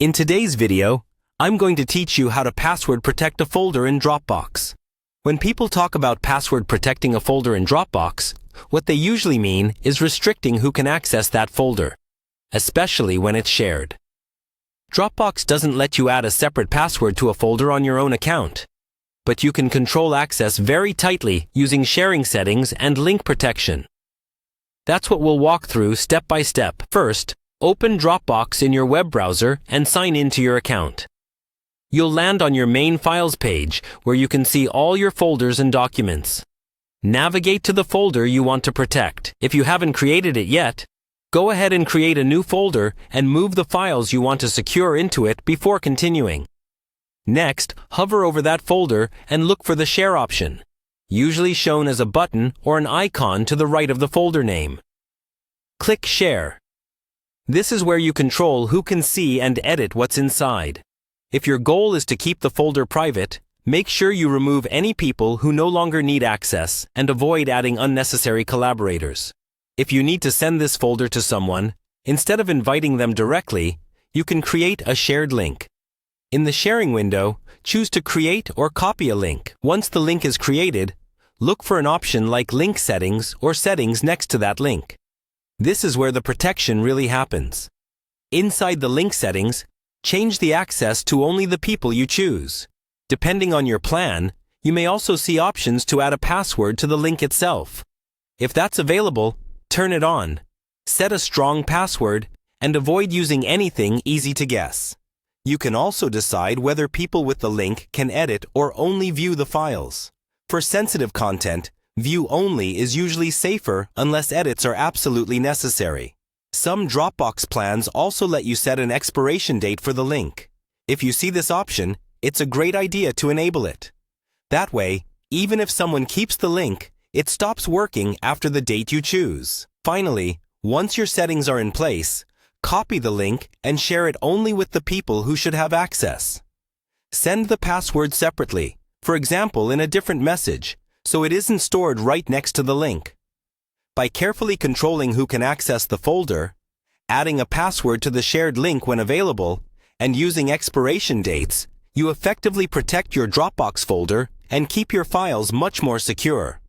In today's video, I'm going to teach you how to password protect a folder in Dropbox. When people talk about password protecting a folder in Dropbox, what they usually mean is restricting who can access that folder, especially when it's shared. Dropbox doesn't let you add a separate password to a folder on your own account, but you can control access very tightly using sharing settings and link protection. That's what we'll walk through step by step. First, open Dropbox in your web browser and sign into your account. You'll land on your main files page where you can see all your folders and documents. Navigate to the folder you want to protect. If you haven't created it yet, go ahead and create a new folder and move the files you want to secure into it before continuing. Next, hover over that folder and look for the Share option, usually shown as a button or an icon to the right of the folder name. Click Share. This is where you control who can see and edit what's inside. If your goal is to keep the folder private, make sure you remove any people who no longer need access and avoid adding unnecessary collaborators. If you need to send this folder to someone, instead of inviting them directly, you can create a shared link. In the sharing window, choose to create or copy a link. Once the link is created, look for an option like Link Settings or Settings next to that link. This is where the protection really happens. Inside the link settings, change the access to only the people you choose. Depending on your plan, you may also see options to add a password to the link itself. If that's available, turn it on. Set a strong password and avoid using anything easy to guess. You can also decide whether people with the link can edit or only view the files. For sensitive content, View only is usually safer unless edits are absolutely necessary. Some Dropbox plans also let you set an expiration date for the link. If you see this option, it's a great idea to enable it. That way, even if someone keeps the link, it stops working after the date you choose. Finally, once your settings are in place, copy the link and share it only with the people who should have access. Send the password separately, for example in a different message, so it isn't stored right next to the link. By carefully controlling who can access the folder, adding a password to the shared link when available, and using expiration dates, you effectively protect your Dropbox folder and keep your files much more secure.